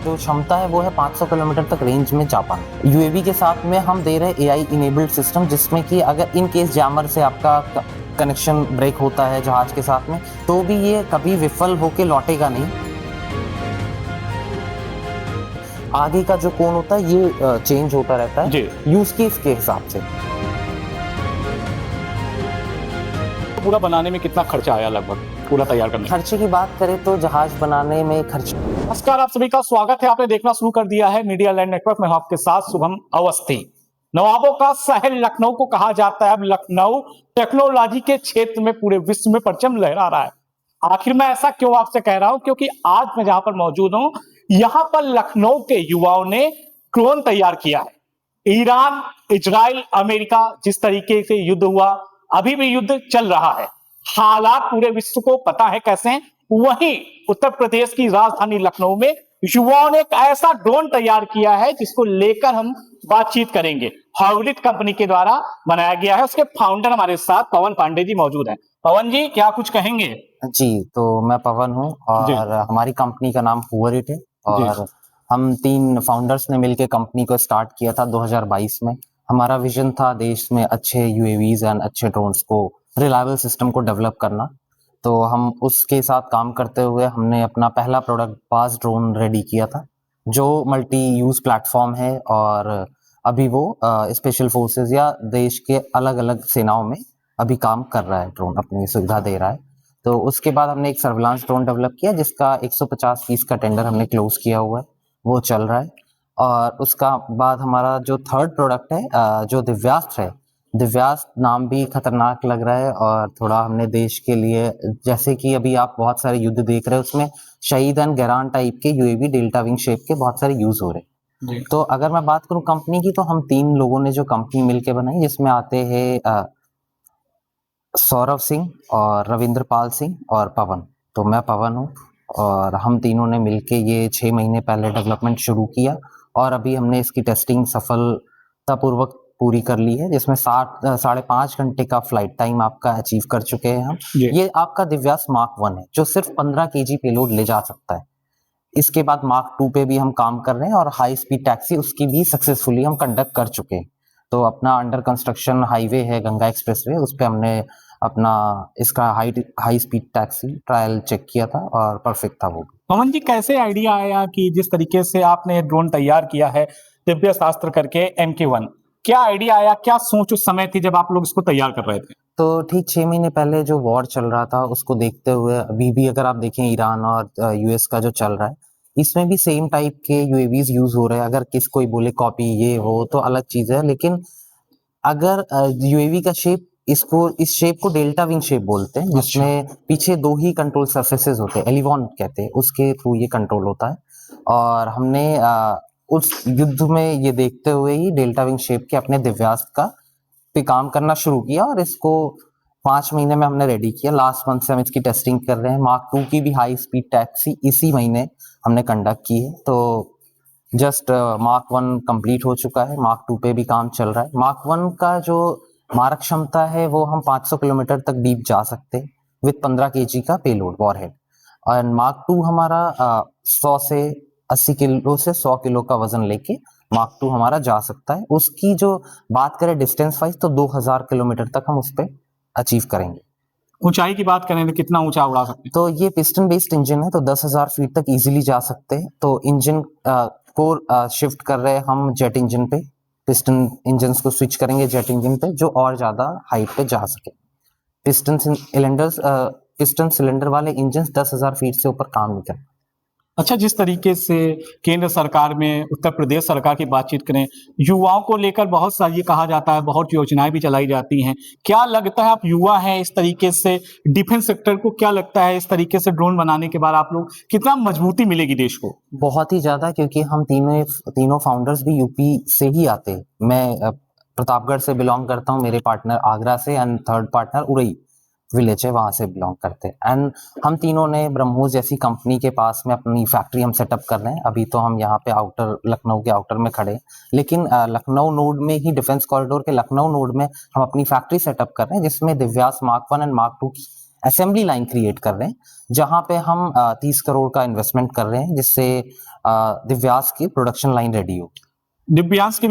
जो क्षमता है वो है 500 किलोमीटर तक रेंज में जा पाना। यूएवी के साथ में हम दे रहे हैं एआई इनेबल्ड सिस्टम, जिसमें कि अगर इन केस जैमर से आपका कनेक्शन ब्रेक होता है जहाज के साथ में, तो भी ये कभी विफल होके लौटेगा नहीं। आगे का जो कोण होता है ये चेंज होता रहता है यूज केस के हिसाब से। पूरा बनाने में कितना खर्चा आया लगभग, पूरा तैयार करने? खर्चे की बात करें तो जहाज बनाने में खर्च। नमस्कार, आप सभी का स्वागत है। आपने देखना शुरू कर दिया है मीडिया लैंड नेटवर्क में, आपके साथ शुभम अवस्थी। नवाबों का शहर लखनऊ को कहा जाता है। अब लखनऊ टेक्नोलॉजी के क्षेत्र में पूरे विश्व में परचम लहरा रहा है। आखिर मैं ऐसा क्यों आपसे कह रहा हूं? क्योंकि आज मैं जहां पर मौजूद हूं, यहां पर लखनऊ के युवाओं ने ड्रोन तैयार किया है। ईरान, इजराइल, अमेरिका, जिस तरीके से युद्ध हुआ, अभी भी युद्ध चल रहा है, हालात पूरे विश्व को पता है कैसे हैं। वहीं उत्तर प्रदेश की राजधानी लखनऊ में युवाओं ने एक ऐसा ड्रोन तैयार किया है जिसको लेकर हम बातचीत करेंगे। हाइब्रिड कंपनी के द्वारा बनाया गया है। उसके फाउंडर हमारे साथ पवन पांडे जी मौजूद हैं। पवन जी, क्या कुछ कहेंगे? जी, तो मैं पवन हूं और हमारी कंपनी का नाम हुआरिट है और हम 3 फाउंडर्स ने मिलकर कंपनी को स्टार्ट किया था 2022 में। हमारा विजन था देश में अच्छे यूएवीज एंड अच्छे ड्रोन्स को, रिलायबल सिस्टम को डेवलप करना। तो हम उसके साथ काम करते हुए हमने अपना पहला प्रोडक्ट पास ड्रोन रेडी किया था, जो मल्टी यूज प्लेटफॉर्म है और अभी वो स्पेशल फोर्सेस या देश के अलग अलग सेनाओं में अभी काम कर रहा है। ड्रोन अपनी सुविधा दे रहा है। तो उसके बाद हमने एक सर्विलांस ड्रोन डेवलप किया जिसका 150 पीस का टेंडर हमने क्लोज किया हुआ है, वो चल रहा है। और उसका बाद हमारा जो थर्ड प्रोडक्ट है जो दिव्यास्त्र है, दिव्यास्त्र नाम भी खतरनाक लग रहा है और थोड़ा हमने देश के लिए, जैसे कि अभी आप बहुत सारे युद्ध देख रहे हैं, उसमें शहीद एंड गैरान टाइप के यूएवी डेल्टा विंग शेप के बहुत सारे यूज हो रहे हैं। तो अगर मैं बात करूं कंपनी की, तो हम 3 लोगों ने जो कंपनी मिलके बनाई, जिसमें आते हैं सौरभ सिंह और रविंद्र पाल सिंह और पवन। तो मैं पवन हूँ और हम तीनों ने मिलके ये 6 महीने पहले डेवलपमेंट शुरू किया और अभी हमने इसकी टेस्टिंग सफलतापूर्वक पूरी कर ली है, जिसमें 5.5 घंटे का फ्लाइट टाइम आपका अचीव कर चुके हैं हम। ये आपका दिव्यास मार्क 1 है जो सिर्फ 15 kg पेलोड ले जा सकता है। इसके बाद मार्क 2 पे भी हम काम कर रहे हैं और हाई स्पीड टैक्सी उसकी भी सक्सेसफुली हम कंडक्ट कर चुके हैं। तो अपना अंडर कंस्ट्रक्शन हाईवे है गंगा एक्सप्रेसवे, उस पे हमने अपना इसका high speed taxi trial check किया था और परफेक्ट था वो। पवन जी, कैसे आइडिया आया कि जिस तरीके से आपने ड्रोन तैयार किया है दिव्यास्त्र करके MK1, क्या आइडिया आया, क्या सोच उस समय थी जब आप लोग इसको तैयार कर रहे थे? तो ठीक 6 महीने पहले जो वॉर चल रहा था उसको देखते हुए, अभी भी अगर आप देखें ईरान और यूएस का जो चल रहा है, इसमें भी सेम टाइप के यूएवीज यूज हो रहे हैं। अगर कोई बोले कॉपी ये वो तो अलग चीज है, लेकिन अगर यूएवी का शेप, इस शेप को डेल्टा विंग शेप बोलते हैं, जिसमें पीछे 2 ही कंट्रोल सरफेसेस होते हैं, एलिवॉन कहते हैं, उसके थ्रू ये कंट्रोल होता है। और हमने उस युद्ध में ये देखते हुए ही डेल्टा विंग शेप के अपने दिव्यास्त्र का पे काम करना शुरू किया और इसको 5 महीने में हमने रेडी किया। लास्ट मंथ से हम इसकी टेस्टिंग कर रहे हैं। मार्क 2 की भी हाई स्पीड टैक्सी इसी महीने हमने कंडक्ट की है। तो जस्ट मार्क 1 कंप्लीट हो चुका है, मार्क 2 पे भी काम चल रहा है। मार्क 1 का जो मारक क्षमता है वो हम 500 किलोमीटर तक डीप जा सकते हैं विद 15 kg का पेलोड वॉरहेड। और मार्क 2 हमारा 100 से 80 किलो से 100 किलो का वजन लेके मार्क 2 हमारा जा सकता है। उसकी जो बात करें डिस्टेंस वाइज, तो 2000 किलोमीटर तक हम उस पर अचीव करेंगे। ऊंचाई की बात करें तो कितना ऊंचा उड़ा सकते हैं? तो ये पिस्टन बेस्ड इंजन है, तो 10,000 फीट तक इजीली जा सकते हैं। तो इंजन को शिफ्ट कर रहे हैं हम जेट इंजन पे, पिस्टन इंजन को स्विच करेंगे जेट इंजन पे, जो और ज्यादा हाइट पे जा सके। पिस्टन सिलेंडर वाले इंजन 10,000 फीट से ऊपर काम नहीं करते। अच्छा, जिस तरीके से केंद्र सरकार में उत्तर प्रदेश सरकार की बातचीत करें, युवाओं को लेकर बहुत सा ये कहा जाता है, बहुत योजनाएं भी चलाई जाती हैं। क्या लगता है, आप युवा हैं, इस तरीके से डिफेंस सेक्टर को क्या लगता है, इस तरीके से ड्रोन बनाने के बाद आप लोग कितना मजबूती मिलेगी देश को? बहुत ही ज्यादा, क्योंकि हम तीनों फाउंडर्स भी यूपी से ही आते हैं। मैं प्रतापगढ़ से बिलोंग करता हूँ, मेरे पार्टनर आगरा से, एंड थर्ड पार्टनर उड़ई विलेज है, वहां से बिलोंग करते हैं। एंड हम तीनों ने ब्रह्मोस जैसी कंपनी के पास में अपनी फैक्ट्री हम सेटअप कर रहे हैं। अभी तो हम यहाँ पे लखनऊ के आउटर में खड़े हैं, लेकिन लखनऊ नोड में ही, डिफेंस कॉरिडोर के लखनऊ नोड में हम अपनी फैक्ट्री सेटअप कर रहे हैं, जिसमें दिव्यास मार्क 1 एंड मार्क 2 की असेंबली लाइन क्रिएट कर रहे हैं, जहां पे हम 30 करोड़ का इन्वेस्टमेंट कर रहे हैं, जिससे दिव्यास की प्रोडक्शन लाइन रेडी हो। दिव्यांश के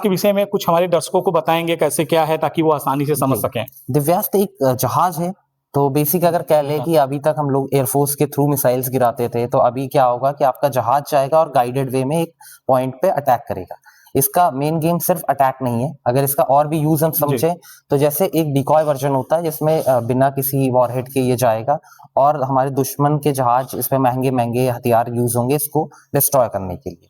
विषय में कुछ हमारे दर्शकों को बताएंगे कैसे क्या है, ताकि वो आसानी से समझ सकें। दिव्यास तो एक जहाज है। तो बेसिक अगर कह ले कि अभी तक हम लोग एयरफोर्स के थ्रू मिसाइल्स गिराते थे, तो अभी क्या होगा कि आपका जहाज जाएगा और गाइडेड वे में एक पॉइंट पे अटैक करेगा। इसका मेन गेम सिर्फ अटैक नहीं है, अगर इसका और भी यूज हम समझे तो जैसे एक डिकॉय वर्जन होता है जिसमें बिना किसी वॉरहेड के ये जाएगा और हमारे दुश्मन के जहाज इस पे महंगे महंगे हथियार यूज होंगे इसको डिस्ट्रॉय करने के लिए।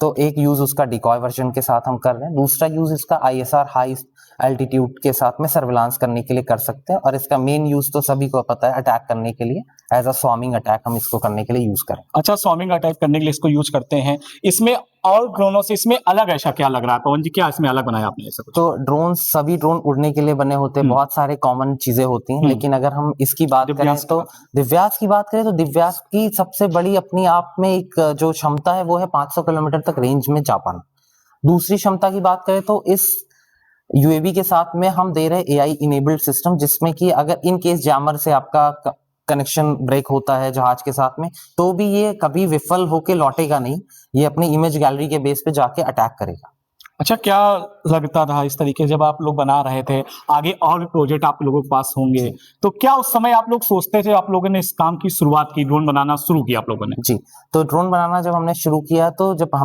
तो एक यूज उसका डिकॉय वर्जन के साथ हम कर रहे हैं, दूसरा यूज इसका ISR हाई एल्टीट्यूड के साथ में सर्विलांस करने के लिए कर सकते हैं, और इसका मेन यूज तो सभी को पता है, अटैक करने के लिए, एज अ स्वामिंग अटैक हम इसको करने के लिए यूज करें। अच्छा, स्वामिंग अटैक करने के लिए इसको यूज करते हैं। इसमें और ड्रोनों से इसमें अलग ऐसा क्या लग रहा है पवन जी, क्या इसमें अलग बनाया आपने ऐसा कुछ? तो ड्रोन, सभी ड्रोन उड़ने के लिए बने होते हैं, बहुत सारे कॉमन चीजें होती हैं, लेकिन अगर हम इसकी बात करें तो दिव्यास की बात करें तो दिव्यास की सबसे बड़ी अपनी आप में एक जो क्षमता है वो है 500 किलोमीटर तक रेंज में जा पाना। दूसरी क्षमता की बात करें तो इस UAV के साथ में हम दे रहे हैं AI इनेबल्ड सिस्टम, जिसमें कि अगर इन केस जैमर से आपका कनेक्शन ब्रेक होता है जहाज के साथ में, तो भी ये कभी विफल होके लौटेगा नहीं, ये अपनी इमेज गैलरी के बेस पे जाके अटैक करेगा। अच्छा, क्या लगता था इस तरीके जब आप लोग बना रहे थे, आगे और भी प्रोजेक्ट आप लोगों के पास होंगे, तो क्या उस समय आप लोग सोचते थे, आप लोगों ने इस काम की शुरुआत की, ड्रोन बनाना शुरू किया आप लोगों ने? जी, तो ड्रोन बनाना जब हमने शुरू किया तो जब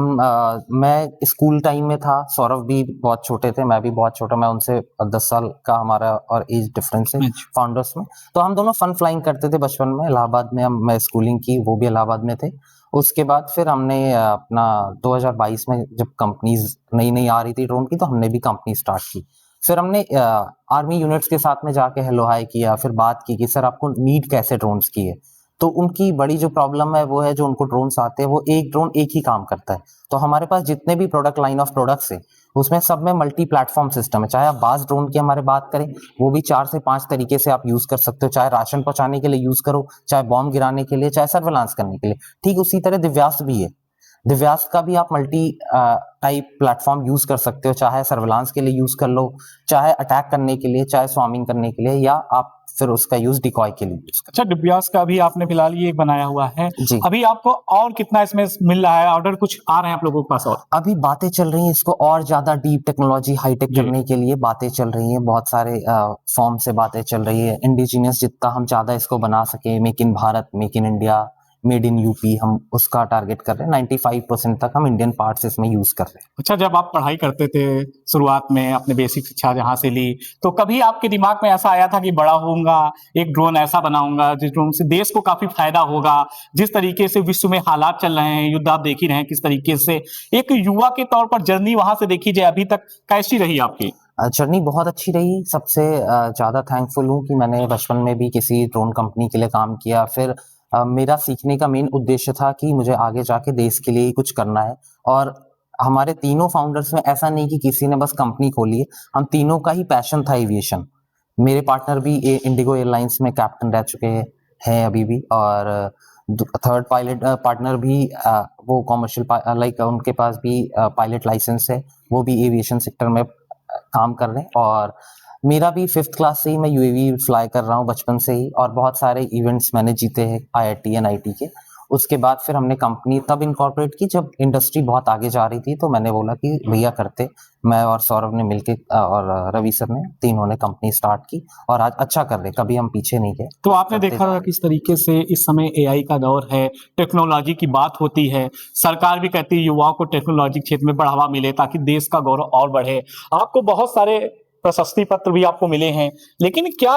मैं स्कूल टाइम में था, सौरभ भी बहुत छोटे थे, मैं भी बहुत छोटा, मैं उनसे 10 साल का हमारा और एज डिफरेंस है फाउंडर्स में। तो हम दोनों फन फ्लाइंग करते थे बचपन में, इलाहाबाद में मैं स्कूलिंग की, वो भी इलाहाबाद में थे। उसके बाद फिर हमने अपना 2022 में जब कंपनीज नई नई आ रही थी ड्रोन की, तो हमने भी कंपनी स्टार्ट की। फिर हमने आर्मी यूनिट्स के साथ में जाके हेलो हाय किया, फिर बात की कि सर आपको नीड कैसे ड्रोन्स की है। तो उनकी बड़ी जो प्रॉब्लम है वो है, जो उनको ड्रोन्स आते हैं वो एक ड्रोन एक ही काम करता है। तो हमारे पास जितने भी प्रोडक्ट लाइन ऑफ प्रोडक्ट्स है उसमें सब में मल्टी प्लेटफॉर्म सिस्टम है। चाहे आप बास ड्रोन की हमारे बात करें, वो भी 4 से 5 तरीके से आप यूज कर सकते हो, चाहे राशन पहुंचाने के लिए यूज करो, चाहे बॉम्ब गिराने के लिए, चाहे सर्विलांस करने के लिए। ठीक उसी तरह दिव्यास भी है, दिव्यास का भी आप मल्टी टाइप प्लेटफॉर्म यूज कर सकते हो, चाहे सर्विलांस के लिए यूज कर लो, चाहे अटैक करने के लिए, चाहे स्वामिंग करने के लिए, या आप फिर उसका यूज डिकॉय के लिए यूज कर। अच्छा, दिव्यास का भी आपने फिलहाल ये एक बनाया हुआ है जी। अभी आपको और कितना इसमें मिल रहा है, ऑर्डर कुछ आ रहे हैं आप लोगों के पास? और अभी बातें चल रही हैं इसको और ज्यादा डीप टेक्नोलॉजी हाईटेक करने के लिए, बातें चल रही हैं, बहुत सारे फॉर्म से बातें चल रही है। इंडिजिनियस जितना हम ज्यादा इसको बना सके, make in Bharat, make in India, made in UP, हम उसका टारगेट कर रहे हैं। 95% तक हम इंडियन पार्ट्स इसमें यूज कर रहे हैं। अच्छा, जब आप पढ़ाई करते थे शुरुआत में, अपने बेसिक शिक्षा जहाँ से ली, तो कभी आपके दिमाग में ऐसा आया था कि बड़ा होऊंगा, एक ड्रोन ऐसा बनाऊंगा जिस ड्रोन से देश को काफी फायदा होगा? जिस तरीके से विश्व में हालात चल रहे हैं, युद्ध आप देख ही रहे हैं किस तरीके से, एक युवा के तौर पर जर्नी वहां से देखी जाए अभी तक कैसी रही आपकी? जर्नी बहुत अच्छी रही। सबसे ज्यादा थैंकफुल हूँ कि मैंने बचपन में भी किसी ड्रोन कंपनी के लिए काम किया। फिर मेरा सीखने का मेन उद्देश्य था कि मुझे आगे जाके देश के लिए ही कुछ करना है। और हमारे तीनों फाउंडर्स में ऐसा नहीं कि किसी ने बस कंपनी खोली है, हम तीनों का ही पैशन था एविएशन। मेरे पार्टनर भी इंडिगो एयरलाइंस में कैप्टन रह चुके हैं अभी भी, और थर्ड पायलट पार्टनर भी वो कॉमर्शियल लाइक उनके पास भी पायलट लाइसेंस है, वो भी एविएशन सेक्टर में काम कर रहे हैं। और मेरा भी 5th क्लास से ही मैं UAV फ्लाई कर रहा हूँ बचपन से ही, और बहुत सारे इवेंट्स मैंने जीते हैं IIT NIT के। उसके बाद फिर हमने कंपनी तब इनकॉर्पोरेट की जब इंडस्ट्री बहुत आगे जा रही थी, तो मैंने बोला कि भैया करते, मैं और सौरभ ने मिलके और रवि सर ने, तीनों ने कंपनी स्टार्ट की और आज अच्छा कर रहे, कभी हम पीछे नहीं गए। तो आपने देखा होगा किस तरीके से इस समय AI का दौर है, टेक्नोलॉजी की बात होती है, सरकार भी कहती है युवाओं को टेक्नोलॉजी क्षेत्र में बढ़ावा मिले ताकि देश का गौरव और बढ़े। आपको बहुत सारे प्रशस्ति पत्र भी आपको मिले हैं, लेकिन क्या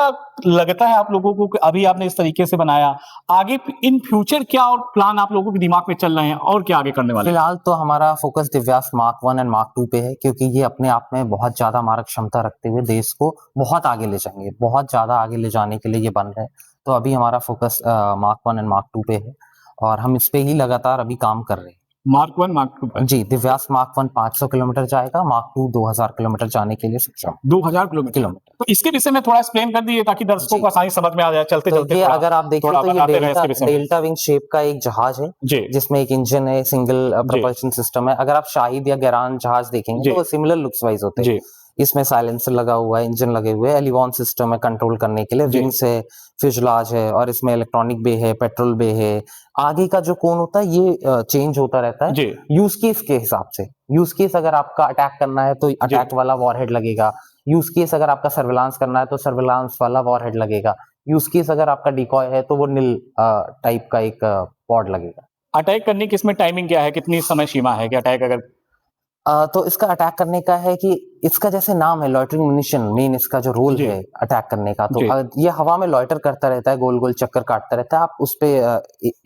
लगता है आप लोगों को कि अभी आपने इस तरीके से बनाया, आगे इन फ्यूचर क्या और प्लान आप लोगों के दिमाग में चल रहे हैं और क्या आगे करने वाले? फिलहाल तो हमारा focus Divya's Mark 1 and Mark 2 पे है, क्योंकि ये अपने आप में बहुत ज्यादा हमारा क्षमता रखते हुए देश को बहुत आगे ले जाएंगे, बहुत ज्यादा आगे ले जाने के लिए ये बन रहे हैं। तो अभी हमारा फोकस Mark 1 एंड Mark 2 पे है और हम इस पे ही लगातार अभी काम कर रहे हैं। Mark 1 Mark 2 पर? जी, दिव्यास Mark 1 500 किलोमीटर जाएगा, Mark 2 2000 किलोमीटर जाने के लिए सक्षम। 2000 किलोमीटर। तो इसके विषय में थोड़ा एक्सप्लेन कर दीजिए ताकि दर्शकों को आसानी समझ में आ जाए। चलते चलते ये अगर आप देखें तो ये डेल्टा विंग शेप का एक जहाज है, जिसमें एक इंजन है, सिंगल प्रोपल्शन सिस्टम है। अगर आप शाहिद या गैरान जहाज देखेंगे तो वो सिमिलर लुक्स वाइज होते हैं। इसमें साइलेंसर लगा हुआ है, इंजन लगे हुए हैं, एलिवॉन सिस्टम है कंट्रोल करने के लिए, विंग्स है, फ्यूजलाज है और इसमें इलेक्ट्रॉनिक बे है, पेट्रोल बे है। आगे का जो कोन होता है ये चेंज होता रहता है जी यूज केस के हिसाब से। यूज केस अगर आपका अटैक करना है तो अटैक वाला वॉरहेड लगेगा, यूज केस अगर आपका सर्विलांस करना है तो सर्विलांस वाला वॉरहेड लगेगा, यूज केस अगर आपका डिकॉय है तो वो निल टाइप का एक पॉड लगेगा। अटैक करने की इसमें टाइमिंग क्या है, कितनी समय सीमा है कि अटैक अगर तो इसका अटैक करने का है कि इसका जैसे नाम है लॉइटरिंग म्यूनिशन, मेन इसका जो रोल जी है अटैक करने का, तो जी ये हवा में लॉइटर करता रहता है, गोल गोल चक्कर काटता रहता है। आप उस पे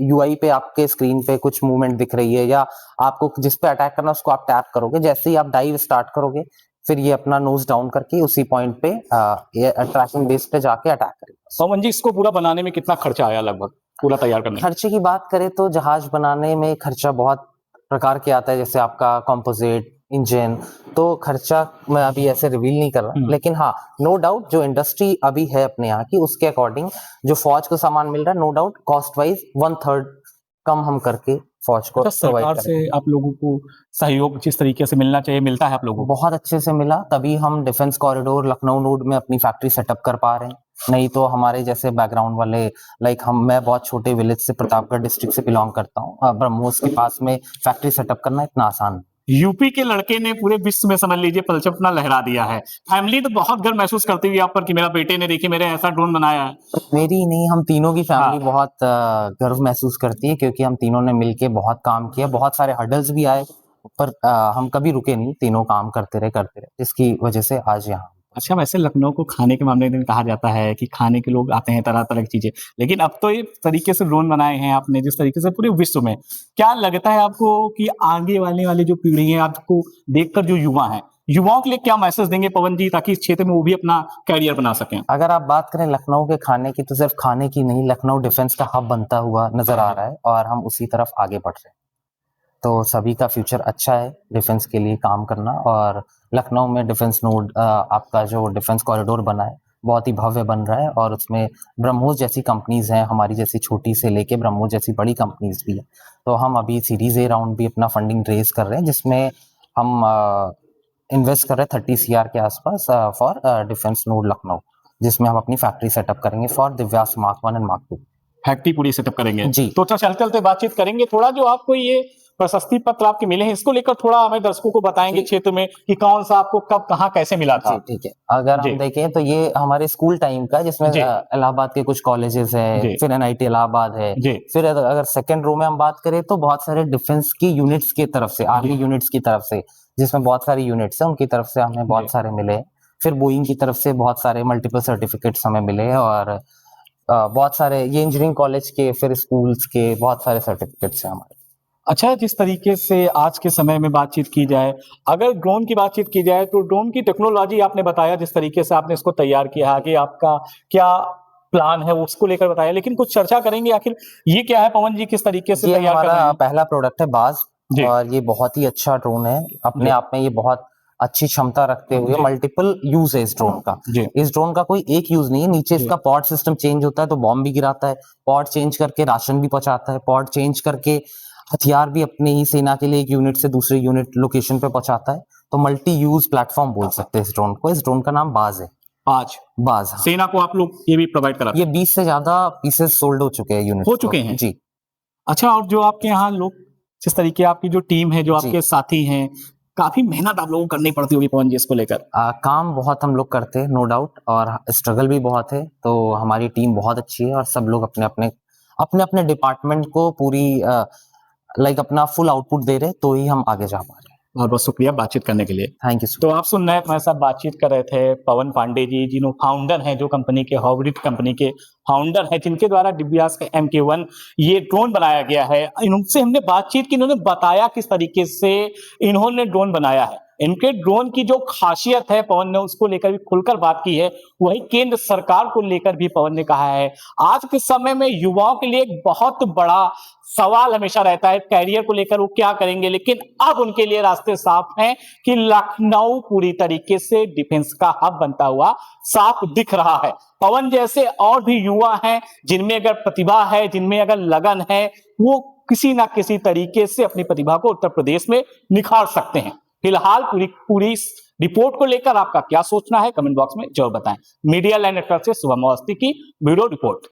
यूआई पे आपके स्क्रीन पे कुछ मूवमेंट दिख रही है या आपको जिस पे अटैक करना है उसको आप टैप करोगे, जैसे ही आप डाइव स्टार्ट करोगे फिर ये अपना नोज डाउन करके उसी पॉइंट पे ये ट्रैकिंग बेस पे जाके अटैक करेगा। पवन जी, इसको पूरा बनाने में कितना खर्चा आया लगभग, पूरा तैयार करने में? खर्चे की बात करें तो जहाज बनाने में खर्चा बहुत प्रकार के आता है, जैसे आपका कॉम्पोजिट, इंजन, तो खर्चा मैं अभी ऐसे रिवील नहीं कर रहा, लेकिन हाँ नो डाउट जो इंडस्ट्री अभी है अपने यहाँ की उसके अकॉर्डिंग जो फौज को सामान मिल रहा है, नो डाउट कॉस्ट वाइज 1/3 कम हम करके फौज को अच्छा, प्रोवाइड सरकार करें। से आप लोगों को सहयोग जिस तरीके से मिलना चाहिए मिलता है आप लोगों को? बहुत अच्छे से मिला, तभी हम डिफेंस कॉरिडोर लखनऊ नोड में अपनी फैक्ट्री सेटअप कर पा रहे हैं। नहीं तो हमारे जैसे बैकग्राउंड वाले मैं बहुत छोटे विलेज से प्रतापगढ़ डिस्ट्रिक्ट से बिलोंग करता हूँ, ब्रह्मोस के पास में फैक्ट्री सेटअप करना इतना आसान यूपी के लड़के ने पूरे विश्व में समझ लीजिए परचम अपना लहरा दिया है। फैमिली तो बहुत गर्व महसूस करती हुई आप पर कि मेरा बेटे ने देखिए मेरे ऐसा ड्रोन बनाया है। मेरी ही नहीं, हम तीनों की फैमिली हाँ। बहुत गर्व महसूस करती है, क्योंकि हम तीनों ने मिलके बहुत काम किया, बहुत सारे हर्डल्स भी आए पर हम कभी रुके नहीं, तीनों काम करते रहे, जिसकी वजह से आज यहाँ। अच्छा, वैसे लखनऊ को खाने के मामले में कहा जाता है कि खाने के लोग आते हैं तरह-तरह की चीजें, लेकिन अब तो इस तरीके से ड्रोन बनाए हैं आपने जिस तरीके से पूरे विश्व में, क्या लगता है आपको कि आगे वाली वाली जो पीढ़ी है आपको देखकर जो युवा हैं, युवाओं के लिए क्या मैसेज देंगे पवन जी ताकि इस क्षेत्र में वो भी अपना करियर बना सकें? अगर आप बात करें लखनऊ के खाने की, तो सिर्फ खाने की नहीं, लखनऊ डिफेंस का हब बनता हुआ नजर आ रहा है और हम उसी तरफ आगे बढ़ रहे हैं। तो सभी का फ्यूचर अच्छा है डिफेंस के लिए काम करना, और लखनऊ में डिफेंस नोड आपका जो डिफेंस कॉरिडोर बना है बहुत ही भव्य बन रहा है, और उसमें ब्रह्मोस जैसी कंपनीज हैं, हमारी जैसी छोटी से लेके ब्रह्मोस जैसी बड़ी कंपनीज भी हैं। तो हम अभी सीरीज ए राउंड भी अपना फंडिंग रेज कर रहे हैं, जिसमें हम इन्वेस्ट कर रहे हैं 30 CR के आसपास फॉर डिफेंस नोड लखनऊ, जिसमें हम अपनी फैक्ट्री सेटअप करेंगे for Divya's mark 1 and mark 2। Factory पूरी सेटअप करेंगे जी। तो चलते बातचीत करेंगे थोड़ा, जो आपको ये प्रशस्ति पत्र आपके मिले हैं इसको लेकर थोड़ा हमें दर्शकों को बताएंगे क्षेत्र में कि कौन सा आपको कब कहाँ कैसे मिला था? जी ठीक है, अगर हम देखें तो ये हमारे स्कूल टाइम का, जिसमें इलाहाबाद के कुछ कॉलेजेस है, फिर NIT इलाहाबाद है, फिर अगर सेकंड रो में हम बात करें तो बहुत सारे डिफेंस की यूनिट्स की तरफ से, आर्मी यूनिट्स की तरफ से, जिसमें बहुत सारी यूनिट्स है उनकी तरफ से हमें बहुत सारे मिले। फिर बोइंग की तरफ से बहुत सारे मल्टीपल सर्टिफिकेट्स हमें मिले, और बहुत सारे ये इंजीनियरिंग कॉलेज के, फिर स्कूल्स के बहुत सारे सर्टिफिकेट्स हैं हमारे। अच्छा, जिस तरीके से आज के समय में बातचीत की जाए, अगर ड्रोन की बातचीत की जाए तो ड्रोन की टेक्नोलॉजी आपने बताया, जिस तरीके से आपने इसको तैयार किया, आगे आपका क्या प्लान है उसको लेकर बताया, लेकिन कुछ चर्चा करेंगे आखिर ये क्या है पवन जी, किस तरीके से तैयार कर रहे हैं? हमारा पहला प्रोडक्ट है बाज, और ये बहुत ही अच्छा ड्रोन है अपने आप में, ये बहुत अच्छी क्षमता रखते हुए मल्टीपल यूज है इस ड्रोन का। इस ड्रोन का कोई एक यूज नहीं है, नीचे इसका पॉड सिस्टम चेंज होता है तो बॉम्ब भी गिराता है, पॉड चेंज करके राशन भी पहुंचाता है, पॉड चेंज करके हथियार भी अपने ही सेना के लिए एक यूनिट से दूसरे यूनिट लोकेशन पे पहुंचाता है। तो मल्टी यूज प्लेटफॉर्म बोल सकते हैं इस ड्रोन को। इस ड्रोन का नाम बाज है। बाज, हाँ। सेना को आप लोग ये भी प्रोवाइड करा? ये 20 से ज्यादा पीसेस सोल्ड हो चुके हैं, यूनिट हो चुके हैं जी। अच्छा, और जो आपके यहाँ लोग, जिस तरीके आपकी जो टीम है, जो आपके साथी हैं, काफी मेहनत आप लोगों को करनी पड़ती होगी पवन जी इसको लेकर? काम बहुत हम लोग करते हैं नो डाउट, और स्ट्रगल भी बहुत है। तो हमारी टीम बहुत अच्छी है और सब लोग अपने अपने डिपार्टमेंट को पूरी अपना फुल आउटपुट दे रहे, तो ही हम आगे जा पा रहे हैं। बहुत बहुत शुक्रिया बातचीत करने के लिए। Thank you. तो आप सुन रहे हैं, हमारे साथ बातचीत कर रहे थे पवन पांडे जी, जिन्हों फाउंडर हैं, जो कंपनी के हॉबरिट कंपनी के फाउंडर हैं, जिनके द्वारा दिव्यास का MK1 ये ड्रोन बनाया गया है। इनसे हमने बातचीत की, इन्होंने बताया किस तरीके से इन्होंने ड्रोन बनाया है। इनके ड्रोन की जो खासियत है, पवन ने उसको लेकर भी खुलकर बात की है। वही केंद्र सरकार को लेकर भी पवन ने कहा है, आज के समय में युवाओं के लिए एक बहुत बड़ा सवाल हमेशा रहता है कैरियर को लेकर, वो क्या करेंगे, लेकिन अब उनके लिए रास्ते साफ हैं कि लखनऊ पूरी तरीके से डिफेंस का हब बनता हुआ साफ दिख रहा है। पवन जैसे और भी युवा हैं, जिनमें अगर प्रतिभा है, जिनमें अगर लगन है, वो किसी ना किसी तरीके से अपनी प्रतिभा को उत्तर प्रदेश में निखार सकते हैं, फिलहाल पूरी इस रिपोर्ट को लेकर आपका क्या सोचना है कमेंट बॉक्स में जरूर बताएं। मीडिया लाइन नेटवर्क से शुभम अवस्थी की ब्यूरो रिपोर्ट।